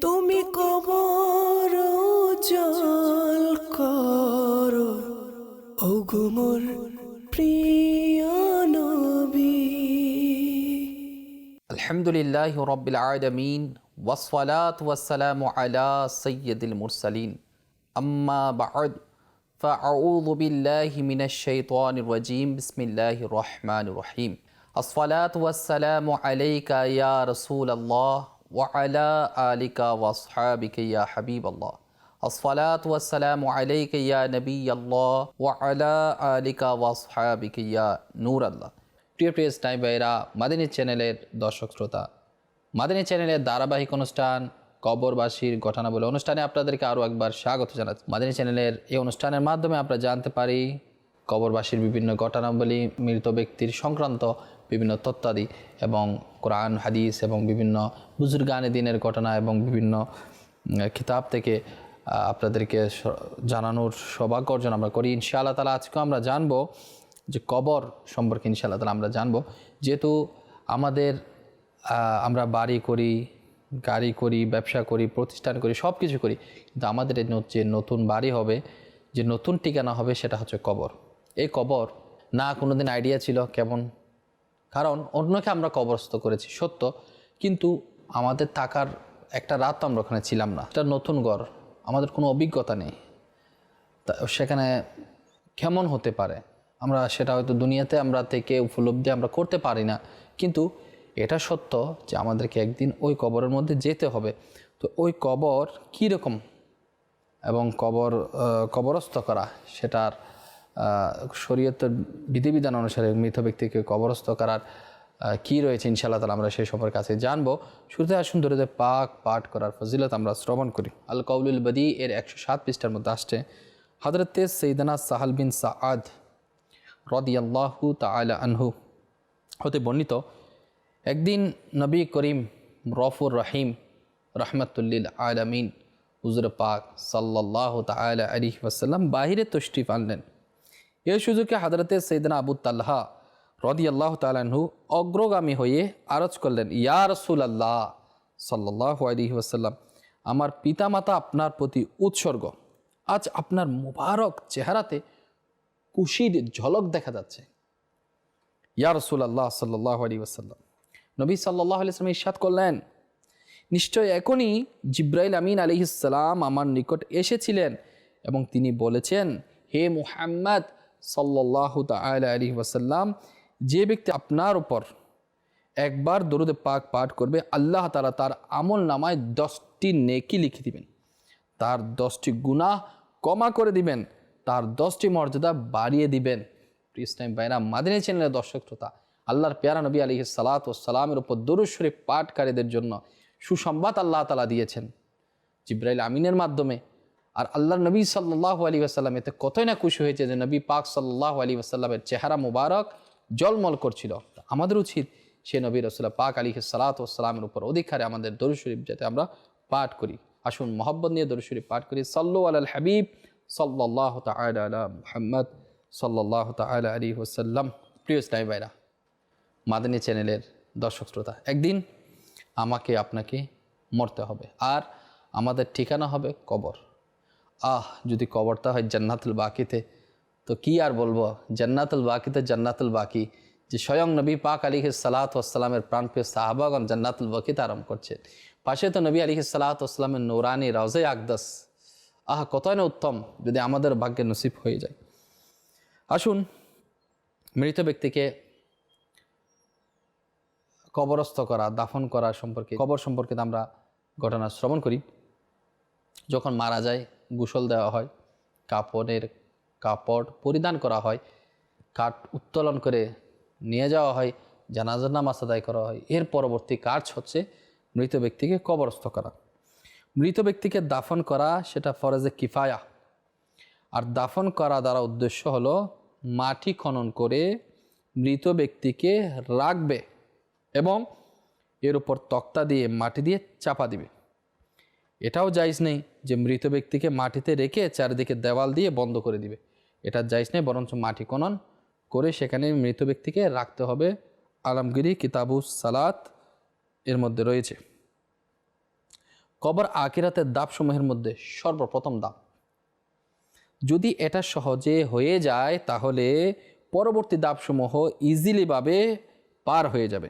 তুমি কবর উজাল করো ওগো মোর প্রিয় নবী। আলহামদুলিল্লাহি রাব্বিল আলামিন ওয়াসসালাতু ওয়াসসালামু আলা সাইয়্যিদিল মুরসালিন আম্মা বা'দ ফাআউযু বিল্লাহি মিনাশ শাইতানির রাজীম বিসমিল্লাহির রহমানির রহিম। আসসালাতু ওয়াসসালামু আলাইকা ইয়া রাসূলাল্লাহ ওয়া আলা আলিকা ওয়া আসহাবিকা ইয়া হাবিবাল্লাহ। আসসালাতু ওয়াসসালামু আলাইকা ইয়া নবিয়াল্লাহ ওয়া আলা আলিকা ওয়া আসহাবিকা ইয়া নূরাল্লাহ। প্রিয় স্নাই ভাইরা, মাদানী চ্যানেলের দর্শক শ্রোতা, মাদানী চ্যানেলের ধারাবাহিক অনুষ্ঠান কবরবাসীর ঘটনাবলী অনুষ্ঠানে আপনাদেরকে আরও একবার স্বাগত জানাচ্ছি। মাদানী চ্যানেলের এই অনুষ্ঠানের মাধ্যমে আমরা জানতে পারি কবরবাসীর বিভিন্ন ঘটনাবলী, মৃত ব্যক্তির সংক্রান্ত বিভিন্ন তথ্যাদি এবং কোরআন হাদিস এবং বিভিন্ন বুজুর্গানে দিনের ঘটনা এবং বিভিন্ন কিতাব থেকে আপনাদেরকে জানানোর সৌভাগ্য অর্জন আমরা করি। ইনশাআল্লাহ তাআলা আজকেও আমরা জানবো যে কবর সম্পর্কে ইনশাআল্লাহ তাআলা আমরা জানবো। যেহেতু আমরা বাড়ি করি, গাড়ি করি, ব্যবসা করি, প্রতিষ্ঠান করি, সব কিছু করি, কিন্তু আমাদের যে নতুন বাড়ি হবে, যে নতুন ঠিকানা হবে, সেটা হচ্ছে কবর। এই কবর না কোনোদিন আইডিয়া ছিল কেমন, কারণ অন্যকে আমরা কবরস্থ করেছি সত্য, কিন্তু আমাদের থাকার একটা রাত তো আমরা ওখানে ছিলাম না। এটা নতুন ঘর, আমাদের কোনো অভিজ্ঞতা নেই, সেখানে কেমন হতে পারে আমরা সেটা হয়তো দুনিয়াতে আমরা থেকে উপলব্ধি আমরা করতে পারি না। কিন্তু এটা সত্য যে আমাদেরকে একদিন ওই কবরের মধ্যে যেতে হবে। তো ওই কবর কীরকম এবং কবরস্থ করা, সেটার শরীয়তের বিধিবিধান অনুসারে মৃত ব্যক্তিকে কবরস্থ করার কী রয়েছে ইনশাআল্লাহ তাআলা আমরা সেই সম্পর্কে কাছে জানবো। শুরুতে আসুন দরুদে পাক পাঠ করার ফজিলত আমরা শ্রবণ করি। আল কাউলুল বদী এর 107 পৃষ্ঠার মধ্যে আসছে, হযরতে সাইয়েদনা সাহাল বিন সাআদ রাদিয়াল্লাহু তাআলা আনহু হতে বর্ণিত, একদিন নবী করিম রফুর রহিম রহমাতুল্লিল আলামিন হুজুর পাক সাল্লাল্লাহু তাআলা আলাইহি ওয়াসাল্লাম বাহিরে তশরিফ আনলেন। এই সুযোগে হযরতে সাইয়েদনা আবু তালহা রাদিয়াল্লাহু তাআলা আনহু অগ্রগামী হয়ে আরজ করলেন, ইয়া রাসূলুল্লাহ সাল্লাল্লাহু আলাইহি ওয়াসাল্লাম, আমার পিতামাতা আপনার প্রতি উৎসর্গ। আজ আপনার মুবারক চেহারাতে খুশির ঝলক দেখা যাচ্ছে। ইয়া রাসূলুল্লাহ সাল্লাল্লাহু আলাইহি ওয়াসাল্লাম, নবী সাল্লাল্লাহু আলাইহি ওয়াসাল্লাম ইরশাদ করলেন, নিশ্চয় এখনই জিবরাইল আমিন আলাইহিস সালাম আমার নিকট এসেছিলেন এবং তিনি বলেছেন, হে মুহাম্মদ সাল্লাল্লাহু তাআলা আলাইহি ওয়াসাল্লাম, যে ব্যক্তি আপনার উপর একবার দরুদ পাক পাঠ করবে, আল্লাহ তাআলা তার আমল নামায় 10টি নেকি লিখে দিবেন, তার 10টি গুনাহ ক্ষমা করে দিবেন, তার 10টি মর্যাদা বাড়িয়ে দিবেন। প্রিয় ইসলামী ভাইরা, মাদানী চ্যানেলের দর্শক শ্রোতা, আল্লাহর পেয়ারা নবী আলাইহিস সালাতু ওয়াস সালামের উপর দরুদ শরীফ পাঠকারীদের জন্য সুসংবাদ আল্লাহ তাআলা দিয়েছেন জিবরাইল আমিনের মাধ্যমে। আর আল্লাহর নবী সাল্লাল্লাহু আলাইহি ওয়াসাল্লাম এতে কতই না খুশি হয়েছে যে নবী পাক সাল্লাল্লাহু আলাইহি ওয়াসাল্লামের চেহারা মুবারক জলমল করছিল। আমাদের উচিত সে নবী রাসূল পাক আলাইহিস সালাতু ওয়াস সালামের উপর অধিক হারে আমাদের দরুদ শরীফ যাতে আমরা পাঠ করি। আসুন মহব্বত নিয়ে দরুদ শরীফ পাঠ করি। সাল্লু আলাল হাবিব সাল্লাল্লাহু তাআলা আলা মুহাম্মদ সাল্লাল্লাহু তাআলা আলাইহি ওয়াসাল্লাম। প্রিয় ইসলামী ভাইরা, মাদানী চ্যানেলের দর্শক শ্রোতা, একদিন আমাকে আপনাকে মরতে হবে, আর আমাদের ঠিকানা হবে কবর। যদি কবরটা হয় জান্নাতুল বাকিতে, তো কি আর বলবো, জান্নাতুল বাকিতে জান্নাতুল বাকি, যে স্বয়ং নবী পাক আলাইহিস সালাতু ওয়াস সালামের প্রাণপ্রিয় সাহাবাগণ জান্নাতুল বাকিতে আরাম করছেন, পাশে তো নবী আলাইহিস সালাতু ওয়াস সালামের নূরানি রওজায়ে আকদাস। কতই না উত্তম যদি আমাদের ভাগ্যে নসিব হয়ে যায়। আসুন মৃত ব্যক্তিকে কবরস্থ করা, দাফন করা সম্পর্কে, কবর সম্পর্কে আমরা ঘটনা শ্রবণ করি। যখন মারা যায় গোসল দেওয়া হয়, কাপড় পরিধান করা হয়, কাঠ উত্তোলন করে নিয়ে যাওয়া হয়, জানাজার নামাজ আদায় করা হয়। এর পরবর্তী কাজ হচ্ছে মৃত ব্যক্তিকে কবরস্থ করা। মৃত ব্যক্তিকে দাফন করা সেটা ফরজে কিফায়া। আর দাফন করা দ্বারা উদ্দেশ্য হলো মাটি খনন করে মৃত ব্যক্তিকে রাখবে এবং এর উপর তক্তা দিয়ে মাটি দিয়ে চাপা দিবে। এটাও জায়েজ নেই যে মৃত ব্যক্তিকে মাটিতে রেখে চারিদিকে দেওয়াল দিয়ে বন্ধ করে দিবে, এটা জায়েজ নেই, বরঞ্চ মাটি খনন করে সেখানে মৃত ব্যক্তিকে রাখতে হবে। আলমগীরি কিতাবুস সালাত এর মধ্যে রয়েছে। কবর আখিরাতের ধাপসমূহের মধ্যে সর্বপ্রথম ধাপ। যদি এটা সহজে হয়ে যায় তাহলে পরবর্তী ধাপসমূহ ইজিলিভাবে পার হয়ে যাবে।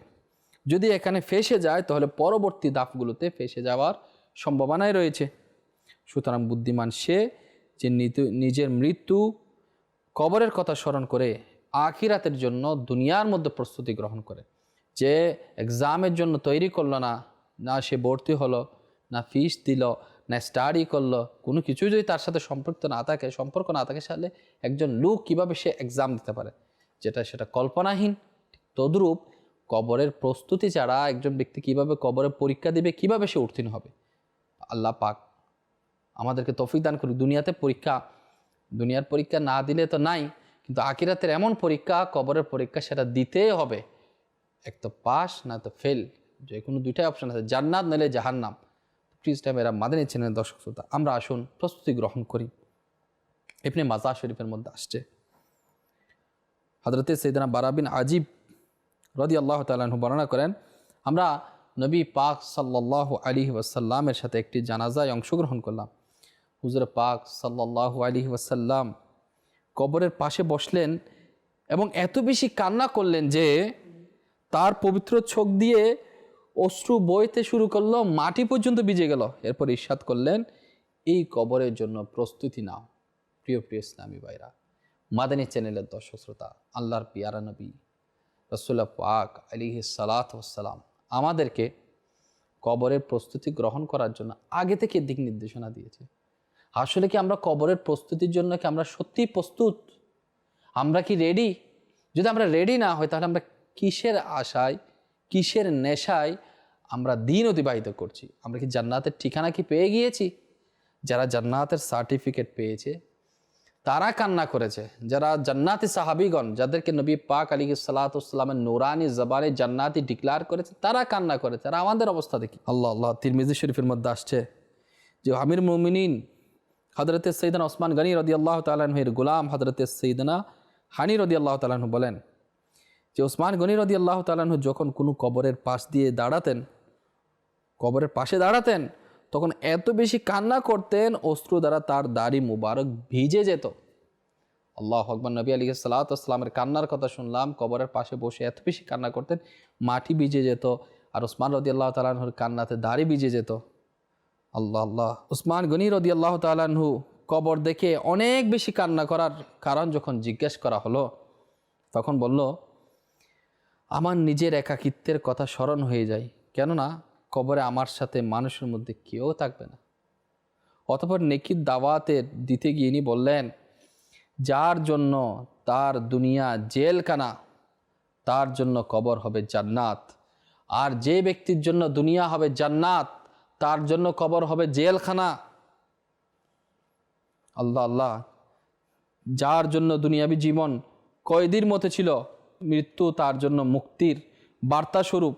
যদি এখানে ফেঁসে যায় তাহলে পরবর্তী ধাপগুলোতে ফেঁসে যাওয়ার সম্ভাবনাই রয়েছে। সুতরাং বুদ্ধিমান সে যে নিজের মৃত্যু কবরের কথা স্মরণ করে আখিরাতের জন্য দুনিয়ার মধ্যে প্রস্তুতি গ্রহণ করে। যে এক্সামের জন্য তৈরি করলো না, না সে ভর্তি হলো, না ফিস দিল, না স্টাডি করলো, কোনো কিছু যদি তার সাথে সম্পর্ক না থাকে তাহলে একজন লোক কীভাবে সে এক্সাম দিতে পারে, সেটা কল্পনাহীন। তদ্রূপ কবরের প্রস্তুতি ছাড়া একজন ব্যক্তি কিভাবে কবরের পরীক্ষা দিবে, কিভাবে সে উত্তীর্ণ হবে। আল্লাহ পাক আমাদেরকে তৌফিক দান করি। দুনিয়ার পরীক্ষা না দিলে তো নাই, কিন্তু আখিরাতের এমন পরীক্ষা, কবরের পরীক্ষা, সেটা দিতেই হবে। এক তো পাস না তো ফেল, যে কোনো দুইটাই অপশন আছে, জান্নাত নইলে জাহান্নাম। প্লিজ টাইম এরা মাদানী চ্যানেলের দর্শক শ্রোতা, আমরা আসুন প্রস্তুতি গ্রহণ করি। ইবনে মাজাহ শরীফের মধ্যে আসছে, হযরতে সাইয়েদনা বারা বিন আজিব রাদিয়াল্লাহু তাআলা আনহু বর্ণনা করেন, আমরা নবী পাক সাল্লাল্লাহু আলাইহি ওয়াসাল্লামের সাথে একটি জানাজায় অংশগ্রহণ করলাম। হুজুর পাক সাল্লাল্লাহু আলাইহি ওয়াসাল্লাম কবরের পাশে বসলেন এবং এত বেশি কান্না করলেন যে তার পবিত্র চোখ দিয়ে অশ্রু বইতে শুরু করলো, মাটি পর্যন্ত ভিজে গেল। এরপর ইরশাদ করলেন, এই কবরের জন্য প্রস্তুতি নাও। প্রিয় ইসলামী ভাইরা, মাদানী চ্যানেলের দর্শক শ্রোতা, আল্লাহর পিয়ারা নবী রাসূল পাক আলাইহিস সালাতু ওয়াস সালাম আমাদেরকে কবরের প্রস্তুতি গ্রহণ করার জন্য আগে থেকে দিক নির্দেশনা দিয়েছে। আসলে কি আমরা কবরের প্রস্তুতির জন্য কি আমরা সত্যি প্রস্তুত? আমরা কি রেডি? যদি আমরা রেডি না হই তাহলে আমরা কিসের আশায়, কিসের নেশায় আমরা দিন অতিবাহিত করছি? আমরা কি জান্নাতের ঠিকানা কি পেয়ে গিয়েছি? যারা জান্নাতের সার্টিফিকেট পেয়েছে তারা কান্না করেছে। যারা জান্নাতি সাহাবীগণ, যাদেরকে নবী পাক আলাইহিস সালাতু ওয়াস সালামের নূরানি জবানে জান্নাতি ডিক্লেয়ার করেছে, তারা কান্না করেছে। আর আমাদের অবস্থা দেখি। আল্লাহ তিরমিজি শরীফের মধ্যে আসছে যে আমির মুমিনিন হযরতে সাইয়েদনা ওসমান গনি রাদিয়াল্লাহু তাআলা আনহুর গোলাম হযরতে সাইয়েদনা হানি রাদিয়াল্লাহু তাআলা আনহু বলেন যে ওসমান গনি রাদিয়াল্লাহু তাআলা আনহু যখন কোনো কবরের পাশে দাঁড়াতেন তখন এত বেশি কান্না করতেন, অশ্রু দ্বারা তার দাড়ি মুবারক ভিজে যেত। আল্লাহু আকবার। নবী আলাইহিস সালাতু ওয়াস সালামের কান্নার কথা শুনলাম, কবরের পাশে বসে এত বেশি কান্না করতেন, মাটি ভিজে যেত। আর ওসমান রাদিয়াল্লাহু তাআলা আনহুর কান্নাতে দাড়ি ভিজে যেত। আল্লাহ। ওসমান গনি রাদিয়াল্লাহু তাআলা আনহু কবর দেখে অনেক বেশি কান্না করার কারণ যখন জিজ্ঞেস করা হলো, তখন বলল, আমার নিজের একাকিত্বের কথা স্মরণ হয়ে যায়, কেননা কবরে আমার সাথে মানুষের মধ্যে কেউ থাকবে না। অতঃপর নেকির দাওয়াতের দিতে গিয়ে ইনি বললেন, যার জন্য তার দুনিয়া জেলখানা তার জন্য কবর হবে জান্নাত, আর যে ব্যক্তির জন্য দুনিয়া হবে জান্নাত তার জন্য কবর হবে জেলখানা। আল্লাহ। যার জন্য দুনিয়াবী জীবন কয়েদির মতো ছিল, মৃত্যু তার জন্য মুক্তির বার্তা স্বরূপ।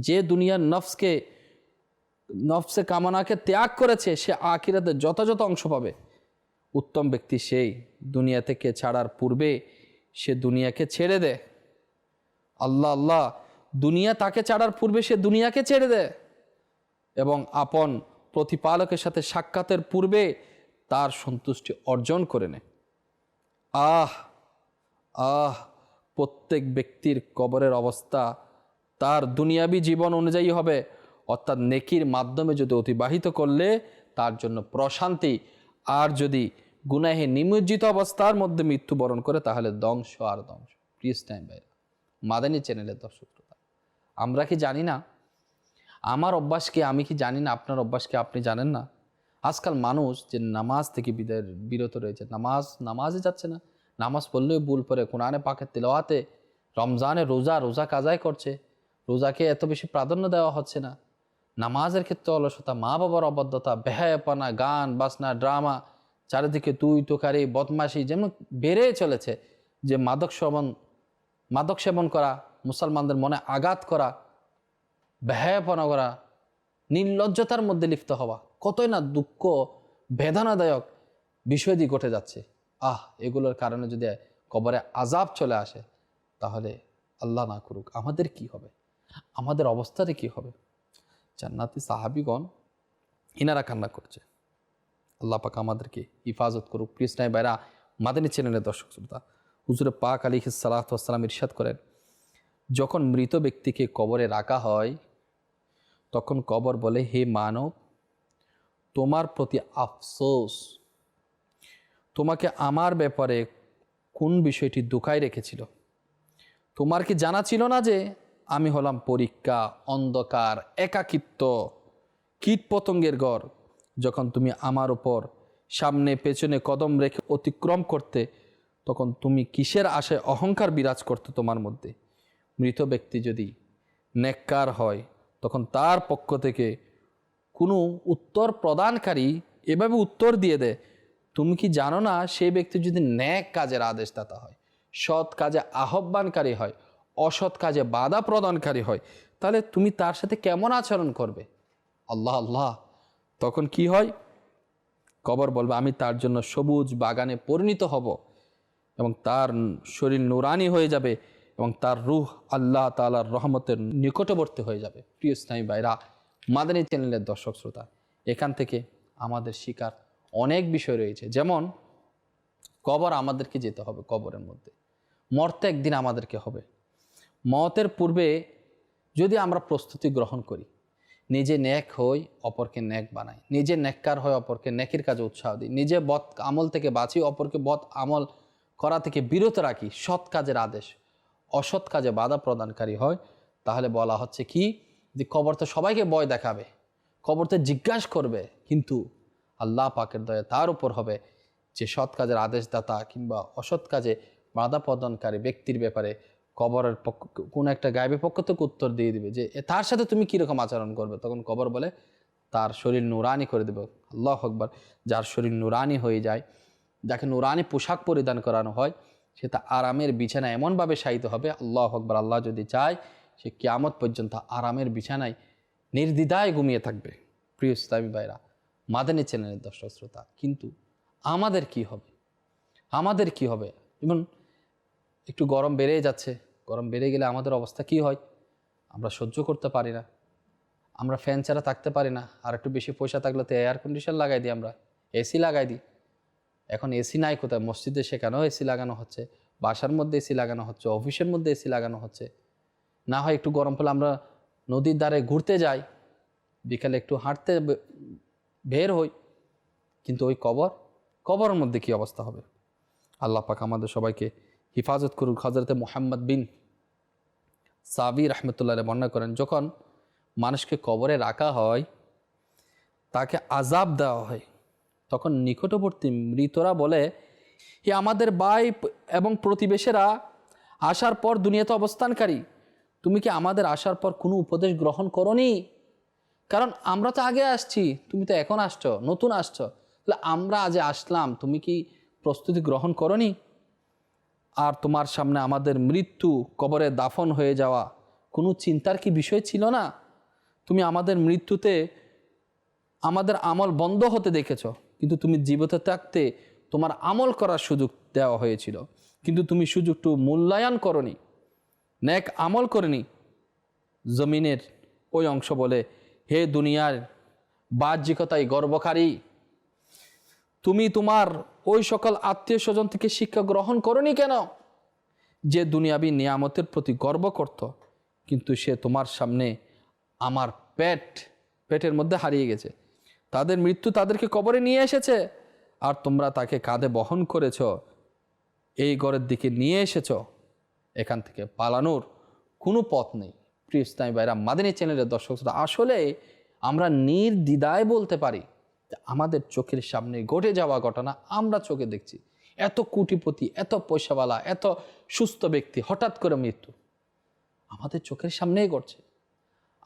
যে দুনিয়ার নফসে কামনাকে ত্যাগ করেছে সে আখিরাতে যথাযথ অংশ পাবে। উত্তম ব্যক্তি সেই দুনিয়া থেকে ছাড়ার পূর্বে সে দুনিয়াকে ছেড়ে দেয়। আল্লাহ। দুনিয়া তাকে ছাড়ার পূর্বে সে দুনিয়াকে ছেড়ে দেয় এবং আপন প্রতিপালকের সাথে সাক্ষাতের পূর্বে তার সন্তুষ্টি অর্জন করে নেয়। প্রত্যেক ব্যক্তির কবরের অবস্থা তার দুনিয়াবী জীবন অনুযায়ী হবে, অর্থাৎ নেকির মাধ্যমে যদি অতিবাহিত করলে তার জন্য প্রশান্তি, আর যদি গুনাহে নিমজ্জিত অবস্থার মধ্যে মৃত্যুবরণ করে তাহলে ধ্বংস আর ধ্বংস। প্লিজ টাইম ভাইরা, মাদানী চ্যানেলের দর্শক শ্রোতা, আমরা কি জানি না? আমার অভ্যাস কি আমি কি জানি না? আপনার অভ্যাস কি আপনি জানেন না? আজকাল মানুষ যে নামাজ থেকে বিরত রয়েছে, নামাজে যাচ্ছে না, নামাজ পড়লেও ভুল পড়ে, কোরআনে পাকের তিলাওয়াতে, রমজানে রোজা কাজাই করছে, রোজাকে এত বেশি প্রাধান্য দেওয়া হচ্ছে না। নামাজের ক্ষেত্রে অলসতা, মা বাবার অবাধ্যতা, বেহায়াপনা, গান বাজনা, ড্রামা, চারিদিকে তুই তোকারি, বদমাশি যেমন বেড়ে চলেছে। যে মাদক সেবন করা, মুসলমানদের মনে আঘাত করা, বেহায়াপনা করা, নির্লজ্জতার মধ্যে লিপ্ত হওয়া, কতই না দুঃখ বেদনাদায়ক বিষয় দিয়ে ঘটে যাচ্ছে। এগুলোর কারণে যদি কবরে আযাব চলে আসে তাহলে আল্লাহ না করুক আমাদের কি হবে, আমাদের অবস্থাটা কি হবে? জান্নাতি সাহাবীগণ ইনারা কান্না করছে। আল্লাহ পাক আমাদেরকে হিফাজত করুক। প্রিয় স্নাই ভাইরা, মাদানী চ্যানেলের দর্শক শ্রোতা, হুজুরে পাক আলাইহিস সালাতু ওয়াস সালাম ইরশাদ করেন, যখন মৃত ব্যক্তিকে কবরে রাখা হয় তখন কবর বলে, হে মানব, তোমার প্রতি আফসোস, তোমাকে আমার ব্যাপারে কোন বিষয়টি দুঃখায় রেখেছিল? তোমার কি জানা ছিল না যে আমি হলাম পরীক্ষা, অন্ধকার, একাকিত্ব, কীট পতঙ্গের ঘর? যখন তুমি আমার উপর সামনে পেছনে কদম রেখে অতিক্রম করতে, তখন তুমি কিসের আশায় অহংকার বিরাজ করতে তোমার মধ্যে? মৃত ব্যক্তি যদি নেককার হয় তখন তার পক্ষ থেকে কোনো উত্তর প্রদানকারী এভাবে উত্তর দিয়ে দেয়, তুমি কি জানো না সেই ব্যক্তি যদি ন্যাক কাজের আদেশদাতা হয়, সৎ কাজে আহ্বানকারী হয়, অসৎ কাজে বাধা প্রদানকারী হয়, তাহলে তুমি তার সাথে কেমন আচরণ করবে? আল্লাহ আল্লাহ। তখন কি হয়? কবর বলবে, আমি তার জন্য সবুজ বাগানে পরিণত হব এবং তার শরীর নুরানি হয়ে যাবে এবং তার রূহ আল্লাহ তাআলার রহমতের নিকটবর্তী হয়ে যাবে। প্রিয় ইসলামী ভাইরা, মাদানী চ্যানেলের দর্শক শ্রোতা, এখান থেকে আমাদের শিকার অনেক বিষয় রয়েছে। যেমন কবর আমাদেরকে যেতে হবে, কবরের মধ্যে মরতে একদিন আমাদেরকে হবে। মতের পূর্বে যদি আমরা প্রস্তুতি গ্রহণ করি, নিজে নেক হই, অপরকে নেক বানাই, নিজে নেককার হয়ে অপরকে নেকের কাজে উৎসাহ দিই, নিজে বদ আমল থেকে বাঁচি, অপরকে বদ আমল করা থেকে বিরত রাখি, সৎ কাজের আদেশ, অসৎ কাজে বাধা প্রদানকারী হয়, তাহলে বলা হচ্ছে কি যে কবর তো সবাইকে ভয় দেখাবে, কবর তো জিজ্ঞাসা করবে, কিন্তু আল্লাহ পাকের দয়া তার উপর হবে যে সৎ কাজের আদেশদাতা কিংবা অসৎ কাজে বাধা প্রদানকারী ব্যক্তির ব্যাপারে কবরের পক্ষ কোনো একটা গায়েবের পক্ষ থেকে উত্তর দিয়ে দিবে যে তার সাথে তুমি কীরকম আচরণ করবে। তখন কবর বলে তার শরীর নুরানি করে দেবে। আল্লাহু আকবার। যার শরীর নুরানি হয়ে যায়, যাকে নুরানি পোশাক পরিধান করানো হয়, সে তা আরামের বিছানায় এমনভাবে শায়িত হবে, আল্লাহু আকবার, আল্লাহ যদি চায় সে কিয়ামত পর্যন্ত আরামের বিছানায় নির্দ্বিধায় ঘুমিয়ে থাকবে। প্রিয় ইসলামী ভাইরা, মাদানী চ্যানেলের দর্শক শ্রোতা, কিন্তু আমাদের কি হবে? আমাদের কি হবে? যেমন একটু গরম বেড়ে যাচ্ছে, গরম বেড়ে গেলে আমাদের অবস্থা কি হয়? আমরা সহ্য করতে পারি না, আমরা ফ্যান ছাড়া থাকতে পারি না। আর একটু বেশি পয়সা থাকলে তো এয়ার কন্ডিশন লাগাই দিই, আমরা এসি লাগাই দিই। এখন এসি নাই কোথায়? মসজিদে সেখানেও এসি লাগানো হচ্ছে, বাসার মধ্যে এসি লাগানো হচ্ছে, অফিসের মধ্যে এসি লাগানো হচ্ছে। না হয় একটু গরম পড়লে আমরা নদীর ধারে ঘুরতে যাই, বিকালে একটু হাঁটতে বের হই, কিন্তু ওই কবরের মধ্যে কি অবস্থা হবে? আল্লাহ পাক আমাদের সবাইকে হিফাজত করুক। হযরতে মুহাম্মদ বিন সাবি রহমতুল্লাহ বর্ণনা করেন, যখন মানুষকে কবরে রাখা হয়, তাকে আযাব দেওয়া হয়, তখন নিকটবর্তী মৃতরা বলে, হে আমাদের ভাই এবং প্রতিবেশীরা, আসার পর দুনিয়াতে অবস্থানকারী, তুমি কি আমাদের আসার পর কোনো উপদেশ গ্রহণ করনি? কারণ আমরা তো আগে আসছি, তুমি তো এখন আসছো, নতুন আসছো, তাহলে আমরা আজ আসলাম, তুমি কি প্রস্তুতি গ্রহণ করনি? আর তোমার সামনে আমাদের মৃত্যু, কবরে দাফন হয়ে যাওয়া কোনো চিন্তার কি বিষয় ছিল না? তুমি আমাদের মৃত্যুতে আমাদের আমল বন্ধ হতে দেখেছ, কিন্তু তুমি জীবিত থাকতে তোমার আমল করার সুযোগ দেওয়া হয়েছিল, কিন্তু তুমি সুযোগটু মূল্যায়ন করনি, নেক আমল করনি। জমিনের ওই অংশ বলে, হে দুনিয়ার বাহ্যিকতায় গর্বকারী, তুমি তোমার ওই সকল আত্মীয় স্বজন থেকে শিক্ষা গ্রহণ করনি কেন, যে দুনিয়াবী নিয়ামতের প্রতি গর্ব করত, কিন্তু সে তোমার সামনে আমার পেটের মধ্যে হারিয়ে গেছে। তাদের মৃত্যু তাদেরকে কবরে নিয়ে এসেছে, আর তোমরা তাকে কাঁধে বহন করেছ, এই ঘরের দিকে নিয়ে এসেছ, এখান থেকে পালানোর কোনো পথ নেই। প্রিয় ইসলামী ভাইরা, মাদানী চ্যানেলের দর্শক, আসলে আমরা নির্দ্বিধায় বলতে পারি যে আমাদের চোখের সামনে ঘটে যাওয়া ঘটনা আমরা চোখে দেখছি। এত কোটিপতি, এত পয়সাওয়ালা, এত সুস্থ ব্যক্তি, হঠাৎ করে মৃত্যু আমাদের চোখের সামনেই ঘটছে।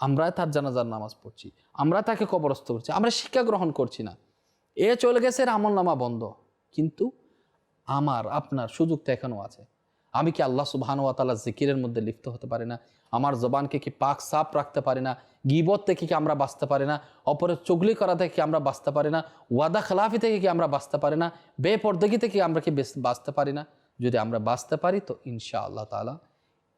আমরা তার জানাজার নামাজ পড়ছি, আমরা তাকে কবরস্থ করছি, আমরা শিক্ষা গ্রহণ করছি না। এ চলে গেছে, আমল নামা বন্ধ, কিন্তু আমার আপনার সুযোগ তো এখনও আছে। আমি কি আল্লাহ সুবহানাহু ওয়া তাআলা জিকিরের মধ্যে লিপ্ত হতে পারি না? আমার জবানকে কি পাক সাফ রাখতে পারি না? গীবত থেকে কি আমরা বাঁচতে পারি না? অপরের চুগলি করা থেকে কি আমরা বাঁচতে পারি না? ওয়াদা খেলাফি থেকে কি আমরা বাঁচতে পারি না? বেপরদগি থেকে আমরা কি বাঁচতে পারি না? যদি আমরা বাঁচতে পারি তো ইনশাআল্লাহ তাআলা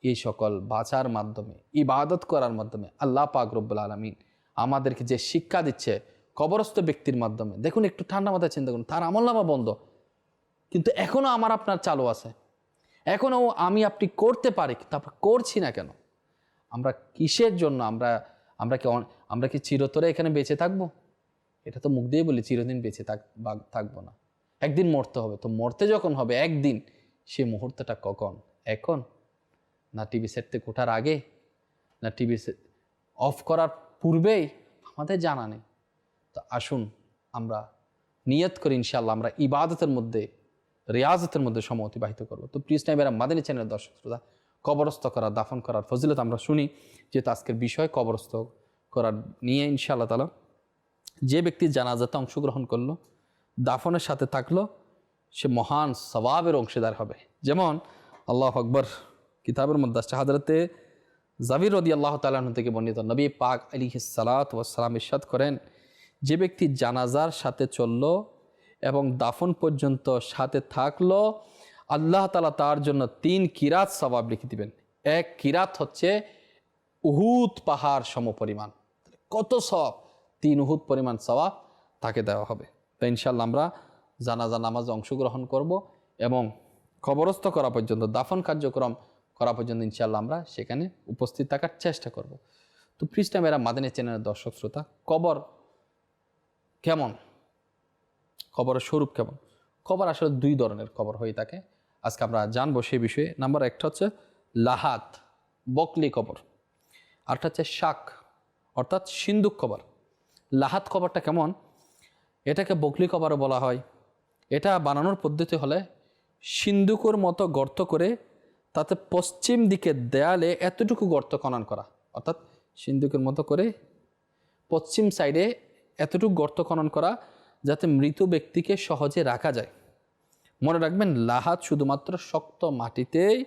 এই সকল বাঁচার মাধ্যমে, ইবাদত করার মাধ্যমে আল্লাহ পাক রব্বুল আলামিন আমাদেরকে যে শিক্ষা দিচ্ছে, কবরস্থ ব্যক্তির মাধ্যমে। দেখুন, একটু ঠান্ডা মাথায় চিন্তা করুন, তার আমলনামা বন্ধ, কিন্তু এখনও আমার আপনার চালু আছে, এখনও আমি আপনি করতে পারি, কিন্তু আমরা করছি না কেন? আমরা কিসের জন্য? আমরা কি চিরতরে এখানে বেঁচে থাকবো? এটা তো মুখ দিয়ে বলি চিরদিন বেঁচে থাকবো না, একদিন মরতে হবে। তো মরতে যখন হবে একদিন, সে মুহূর্তটা কখন? এখন? না টিভি সেট থেকে ওঠার আগে, না টিভি অফ করার পূর্বেই? আমাদের জানা নেই। তো আসুন আমরা নিয়ত করি, ইনশাআল্লাহ আমরা ইবাদতের মধ্যে, রিয়াজতের মধ্যে সময় অতিবাহিত করবো। তো প্লিজ না, এবার মাদানী চ্যানেলের দর্শক শ্রোতা, কবরস্থ করা, দাফন করার ফজিলত আমরা শুনি, যেহেতু আজকের বিষয় কবরস্থ করার নিয়ে। ইনশাআল্লাহ তাআলা যে ব্যক্তি জানাজাতে অংশগ্রহণ করলো, দাফনের সাথে থাকলো, সে মহান সওয়াবের অংশীদার হবে। যেমন আল্লাহু আকবার কিতাবের মধ্যে আসছে, হযরতে জাবির রাদিয়াল্লাহু তাআলা আনহু থেকে বর্ণিত, নবী পাক আলাইহিস সালাতু ওয়াস সালাম ইরশাদ করেন, যে ব্যক্তি জানাজার সাথে চলল এবং দাফন পর্যন্ত সাথে থাকলো, আল্লাহ তাআলা তার জন্য 3 কিরাত সওয়াব লিখে দিবেন। এক কিরাত হচ্ছে উহুদ পাহাড় সমপরিমাণ। কত সওয়াব! 3 উহুদ পরিমাণ সওয়াব তাকে দেওয়া হবে। তো ইনশাআল্লাহ আমরা জানাজা নামাজে অংশগ্রহণ করব এবং কবরস্থ করা পর্যন্ত, দাফন কার্যক্রম করা পর্যন্ত ইনশাআল্লাহ আমরা সেখানে উপস্থিত থাকার চেষ্টা করব। তো প্লিজ না মেরা মাদানী চ্যানেলের দর্শক শ্রোতা, কবর কেমন? কবরের স্বরূপ কেমন? কবর আসলে 2 ধরনের কবর হয়ে থাকে, আজকে আমরা জানবো সেই বিষয়ে। নাম্বার 1 হচ্ছে লাহাত, বকলি কবর, আরটা হচ্ছে শাক অর্থাৎ সিন্দুক কবর। লাহাত কবরটা কেমন? এটাকে বকলি কবরও বলা হয়। এটা বানানোর পদ্ধতি হলে সিন্দুকের মতো গর্ত করে তাতে পশ্চিম দিকে দেয়ালে এতটুকু গর্ত খনন করা, অর্থাৎ সিন্দুকের মতো করে পশ্চিম সাইডে এতটুকু গর্ত খনন করা, যাতে মৃত ব্যক্তিকে সহজে রাখা যায়। মনে রাখবেন, লাহাত শুধুমাত্র শক্ত মাটিতেই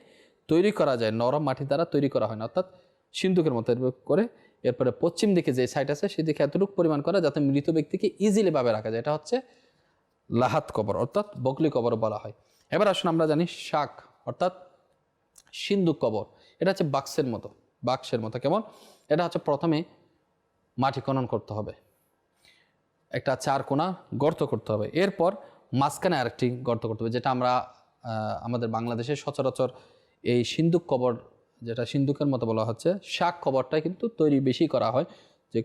তৈরি করা যায়, নরম মাটি দ্বারা তৈরি করা হয় না। অর্থাৎ সিন্দুকের মতো করে এরপরে পশ্চিম দিকে যে সাইড আছে সেদিকে এতটুকু পরিমাণ করা, যাতে মৃত ব্যক্তিকে ইজিলি ভাবে রাখা যায়। এটা হচ্ছে লাহাত কবর অর্থাৎ বকলি কবর বলা হয়। এবার আসুন আমরা জানি শাক অর্থাৎ সিন্দুক কবর। এটা হচ্ছে বাক্সের মতো। কেমন? এটা হচ্ছে প্রথমে মাটি খনন করতে হবে, একটা 4 কোণা গর্ত করতে হবে, এরপর মাঝখানে আরেকটি গর্ত করতে হবে, যেটা আমরা আমাদের বাংলাদেশে সচরাচর এই সিন্দুক কবর, যেটা সিন্দুকের মতো বলা হচ্ছে, শাক কবরটাই কিন্তু তৈরি বেশি করা হয়, যে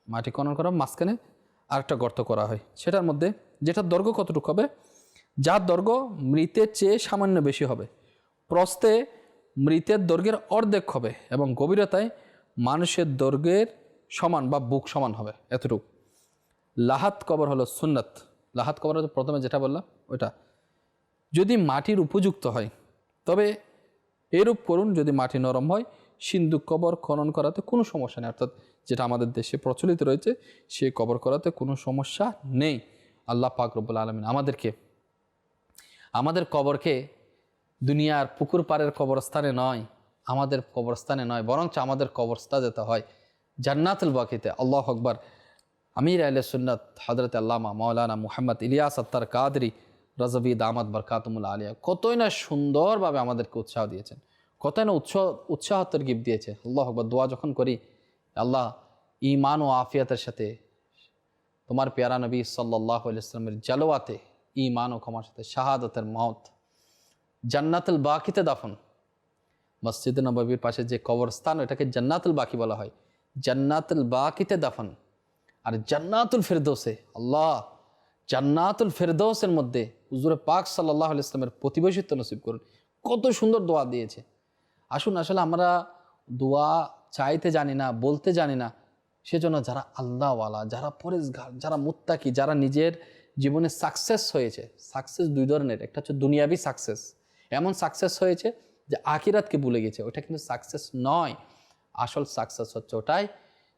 মাটি খনন করা, মাঝখানে আরেকটা গর্ত করা হয়। সেটার মধ্যে যেটার দৈর্ঘ্য কতটুকু হবে? যার দৈর্ঘ্য মৃতের চেয়ে সামান্য বেশি হবে, প্রস্থে মৃতের দৈর্ঘ্যের অর্ধেক হবে এবং গভীরতায় মানুষের দৈর্ঘ্যের সমান বা বুক সমান হবে, এতটুকু। লাহাত কবর হলো সুন্নাত। লাহাত কবর হচ্ছে প্রথমে যেটা বললাম ওইটা, যদি মাটির উপযুক্ত হয় তবে এরূপ করুন, যদি মাটি নরম হয় সিন্দুক কবর খনন করাতে কোনো সমস্যা নেই। অর্থাৎ যেটা আমাদের দেশে প্রচলিত রয়েছে সে কবর করাতে কোনো সমস্যা নেই। আল্লাহ পাক রব্বুল আলামিন আমাদের কবরকে দুনিয়ার পুকুর পাড়ের কবরস্থানে নয়, আমাদের কবরস্থানে নয়, বরঞ্চ আমাদের কবরস্থান যেতে হয় জান্নাতুল বাকিতে। আল্লাহু আকবার। আমির আহলে সুন্নাত হযরত আল্লামা মাওলানা মুহাম্মদ ইলিয়াস আত্তার কাদরি রাজভী দামাত বরকাতুমুল আলিয়া কতই না সুন্দরভাবে আমাদেরকে উৎসাহ দিয়েছেন, কতই না উৎসাহতের গিফট দিয়েছে। আল্লাহু আকবার। দোয়া যখন করি, আল্লাহ ঈমান ও আফিয়াতের সাথে তোমার পেয়ারা নবী সাল্লাল্লাহু আলাইহি ওয়াসাল্লামের জালওয়াতে ঈমান ও ক্ষমার সাথে শাহাদাতের মওত, জান্নাতুল বাকিতে দাফন। মসজিদে নববীর পাশে যে কবরস্থান, এটাকে জান্নাতুল বাকি বলা হয়, জান্নাতুল বাকিতে দাফন। আর জান্নাতুল ফেরদৌসে, আল্লাহ জান্নাতুল ফেরদৌসের মধ্যে হুজুরে পাক সাল্লাল্লাহু আলাইহি ওয়াসাল্লামের প্রতিবেশিত্ব নসিব করুন। কত সুন্দর দোয়া দিয়েছে। আসুন, আসলে আমরা দোয়া চাইতে জানি না, বলতে জানি না, সেজন্য যারা আল্লাহওয়ালা, যারা পরেজগার, যারা মুত্তাকি, যারা নিজের জীবনে সাকসেস হয়েছে, সাকসেস 2 ধরনের, একটা হচ্ছে দুনিয়াবি সাকসেস, এমন সাকসেস হয়েছে যে আখিরাতকে ভুলে গেছে, ওটা কিন্তু সাকসেস নয়। আসল সাকসেস হচ্ছে ওটাই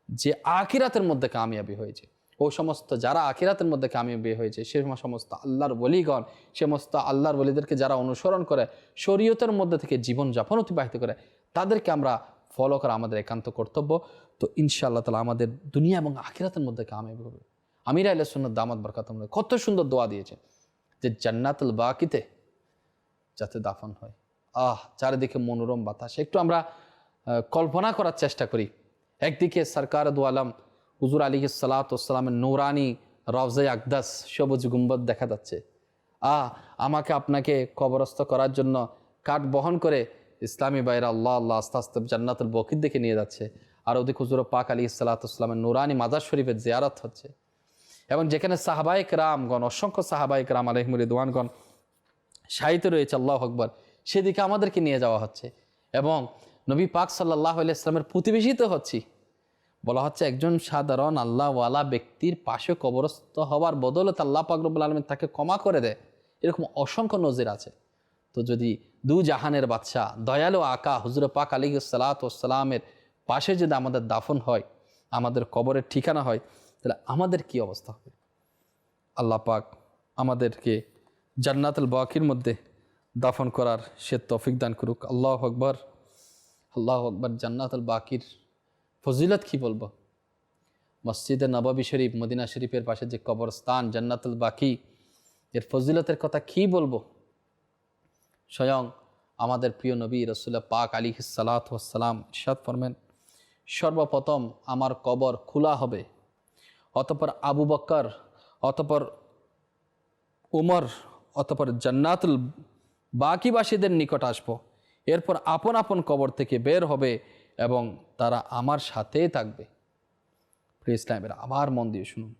যে আখিরাতের মধ্যে কামিয়াবি হয়েছে। ও সমস্ত যারা আখিরাতের মধ্যে কামিয়াবি হয়েছে, সে সমস্ত আল্লাহর ওলিগণ, সমস্ত আল্লাহর ওলিদেরকে যারা অনুসরণ করে, শরীয়তের মধ্যে থেকে জীবনযাপন অতিবাহিত করে, তাদেরকে আমরা ফলো করা আমাদের একান্ত কর্তব্য। তো ইনশাআল্লাহ তাআলা আমাদের দুনিয়া এবং আখিরাতের মধ্যে কামিয়াবি হবে। আমির আহলে সুন্নাত দামাত বরকাতুহুম কত সুন্দর দোয়া দিয়েছে যে জান্নাতুল বাকিতে যাতে দাফন হয়। চারিদিকে মনোরম বাতাস, একটু আমরা কল্পনা করার চেষ্টা করি। একদিকে সরকার দু আলম হুজুর আলাইহিস সালাতু ওয়াস সালামের নূরানি রওজায়ে আকদাস, সবুজ গুম্বদ দেখা যাচ্ছে। আমাকে আপনাকে কবরস্থ করার জন্য কাঠ বহন করে ইসলামী বাইরা আল্লাহ আল্লাহ আস্তে আস্তে জান্নাতুল বকির দিকে নিয়ে যাচ্ছে। আর ওদিকে হুজুর পাক আলাইহিসসালামের নুরানি মাজার শরীফের জিয়ারত হচ্ছে, এবং যেখানে সাহাবায়ে কেরামগণ, অসংখ্য সাহাবায়ে কেরাম আলাইহিমুর রিদওয়ানগণ শায়িত রয়েছে, আল্লাহু আকবার, সেদিকে আমাদেরকে নিয়ে যাওয়া হচ্ছে। এবং নবী পাক সাল্লাল্লাহু আলাইহি ওয়াসাল্লামের প্রতিবেশী তো হচ্ছি। বলা হচ্ছে একজন সাধারণ আল্লাহওয়ালা ব্যক্তির পাশে কবরস্থ হওয়ার বদৌলতে আল্লাহ পাক রব্বুল আলামিন তাকে ক্ষমা করে দেয়। এরকম অসংখ্য নজির আছে। তো যদি দু জাহানের বাদশা দয়ালু আকা হুজুর পাক আলাইহিসসালামের পাশে যদি আমাদের দাফন হয়, আমাদের কবরের ঠিকানা হয়, তাহলে আমাদের কি অবস্থা হবে? আল্লাহ পাক আমাদেরকে জান্নাতুল বাকির মধ্যে দাফন করার সে তৌফিক দান করুক। আল্লাহু আকবার, আল্লাহু আকবার। জান্নাতুল বাকির ফজিলত কি বলবো? মসজিদে নববী শরীফ, মদিনা শরীফের পাশে যে কবরস্থান জান্নাতুল বাকি, এর ফজিলতের কথা কি বলবো? স্বয়ং আমাদের প্রিয় নবী রাসূল পাক আলাইহিসসালাতু ওয়াসসালাম ইরশাদ ফরমান, সর্বপ্রথম আমার কবর খোলা হবে, অতঃপর আবু বকর, অতঃপর উমর, অতঃপর জান্নাতুল বাকিবাসীদের নিকট আসবো। এরপর আপন আপন কবর থেকে বের হবে এবং তারা আমার সাথেই থাকবে। প্রিয় ইসলামের, আবার মন দিয়ে শুনুন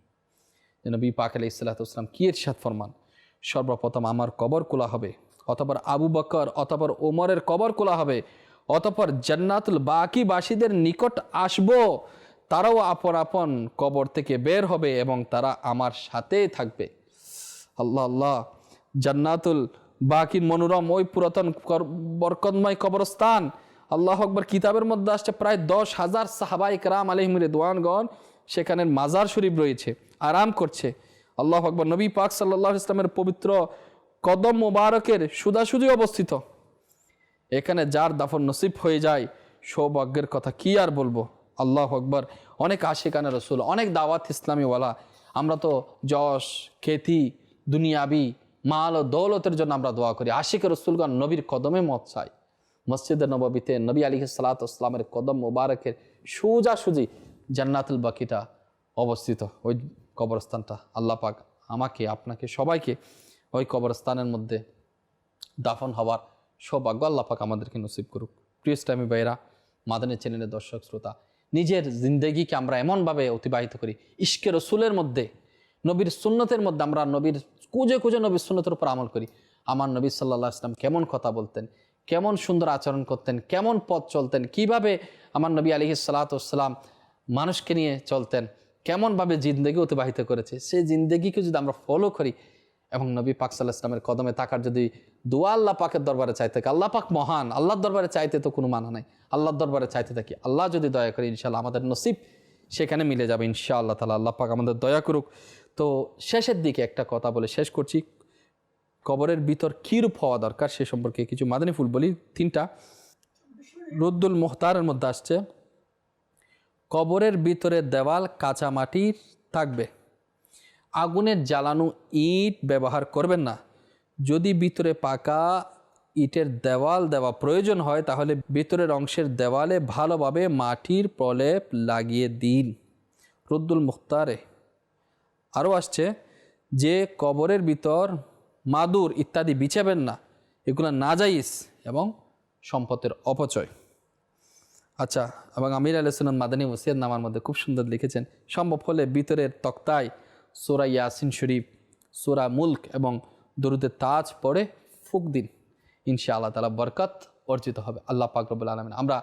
যে নবী পাক আলাইহিসসালাতু ওয়াসসালাম কি ইরশাদ ফরমান, সর্বপ্রথম আমার কবর খোলা হবে, অতঃপর আবু বকর, অতঃপর ওমরের কবর খোলা হবে, অতঃপর জান্নাতুল বাকিবাসীদের নিকট আসবো, তারাও আপন আপন কবর থেকে বের হবে এবং তারা আমার সাথেই থাকবে। আল্লাহ আল্লাহ, জান্নাতুল বাকির মনোরম ওই পুরাতন বরকতময় কবরস্থান, আল্লাহু আকবার, কিতাবের মধ্যে আসছে প্রায় 10,000 সাহাবায়ে কেরাম আলাইহিমুর রিদওয়ানগণ সেখানে মাজার শরীফ রয়েছে, আরাম করছে। আল্লাহু আকবার। নবী পাক সাল্লাল্লাহু আলাইহি ওয়াসাল্লামের পবিত্র কদম মোবারকের সুদাসুদি অবস্থিত। এখানে যার দাফন নসিব হয়ে যায়, সৌভাগ্যের কথা কি আর বলবো। আল্লাহু আকবার। অনেক আশিকানে রসুল, অনেক দাওয়াত ইসলামীওয়ালা, আমরা তো যশ খ্যাতি দুনিয়াবি মাল ও দৌলতের জন্য আমরা দোয়া করি। আশিকের রসুলগণ নবীর কদমে মত চাই। মসজিদে নববীতে নবী আলাইহিসসালাতু ওয়াসসালামের কদম মোবারকের সোজাসুজি জান্নাতুল বাকিটা অবস্থিত, ওই কবরস্থানটা। আল্লাহ পাক আমাকে, আপনাকে, সবাইকে ওই কবরস্থানের মধ্যে দাফন হওয়ার সৌভাগ্য আল্লাহ পাক আমাদেরকে নসিব করুক। প্রিয় ইসলামী ভাইরা, মাদানী চ্যানেলের দর্শক শ্রোতা, নিজের জিন্দেগিকে আমরা এমনভাবে অতিবাহিত করি ইশকে রসুলের মধ্যে, নবীর সুন্নতের মধ্যে। আমরা নবীর খুঁজে খুঁজে নবীর সুন্নতের উপর আমল করি। আমার নবী সাল্লাল্লাহু আলাইহি ওয়াসাল্লাম কেমন কথা বলতেন, কেমন সুন্দর আচরণ করতেন, কেমন পথ চলতেন, কিভাবে আমার নবী আলাইহিসসালাতু ওয়াসসালাম মানুষকে নিয়ে চলতেন, কেমনভাবে জিন্দেগি অতিবাহিত করেছে, সেই জিন্দেগিকে যদি আমরা ফলো করি এবং নবী পাক সাল্লাল্লাহু আলাইহি ওয়াসাল্লামের কদমে থাকার যদি দোয়া আল্লাহ পাকের দরবারে চাইতে থাকি, আল্লাহ পাক মহান, আল্লাহর দরবারে চাইতে তো কোনো মানা নাই, আল্লাহর দরবারে চাইতে থাকি, আল্লাহ যদি দয়া করে ইনশাআল্লাহ আমাদের নসিব সেখানে মিলে যাবে ইনশাআল্লাহ তাআলা। আল্লাহ পাক আমাদের দয়া করুক। তো শেষের দিকে একটা কথা বলে শেষ করছি, কবরের ভিতর কী রূপ হওয়া দরকার সে সম্পর্কে কিছু মাদানী ফুল বলি। 3টা রুদ্দুল মুখতারের মধ্যে আসছে, কবরের ভিতরে দেওয়াল কাঁচা মাটির থাকবে, আগুনের জ্বালানো ইট ব্যবহার করবেন না, যদি ভিতরে পাকা ইটের দেওয়াল দেওয়া প্রয়োজন হয় তাহলে ভিতরের অংশের দেওয়ালে ভালোভাবে মাটির প্রলেপ লাগিয়ে দিন। রুদ্দুল মুখতারে আরও আসছে যে কবরের ভিতর মাদুর ইত্যাদি বিছাবেন না, এগুলো নাজাইজ এবং সম্পদের অপচয়। আচ্ছা, এবং আমির আলাইহিস সালাম মাদানী ওসিয়ত নামার মধ্যে খুব সুন্দর লিখেছেন, সম্ভব হলে ভিতরের তক্তায় সূরা ইয়াসিন শরীফ, সূরা মুলক এবং দরুদে তাজ পড়ে ফুঁক দিন, ইনশাআল্লাহ তাআলা বরকত অর্জিত হবে। আল্লাহ পাক রব্বুল আলামিন আমরা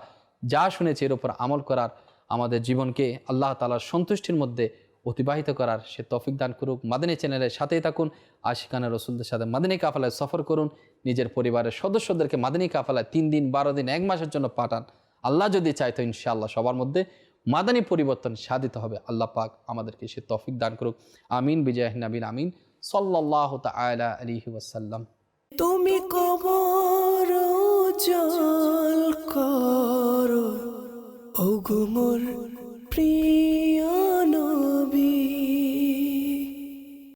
যা শুনেছি এর উপর আমল করার, আমাদের জীবনকে আল্লাহ তাআলার সন্তুষ্টির মধ্যে অতিবাহিত করার সে তৌফিক দান করুক। মাদানী চ্যানেলের সাথেই থাকুন, আশিকানা রসুলদের সাথে মাদানী কাফেলায় সফর করুন, নিজের পরিবারের সদস্যদেরকে মাদানী কাফেলায় 3 দিন 12 দিন 1 মাসের জন্য পাঠান। আল্লাহ যদি চাইতো ইনশাআল্লাহ সবার মধ্যে মাদানী পরিবর্তন সাধিত হবে। আল্লাহ পাক আমাদেরকে সে তৌফিক দান করুক। আমিন বিজাহি নবীন আমিন সাল্লাল্লাহু তাআলা আলাইহি ওয়াসাল্লাম। তুমি কবর উজাল করো, ওগো মোর প্রিয়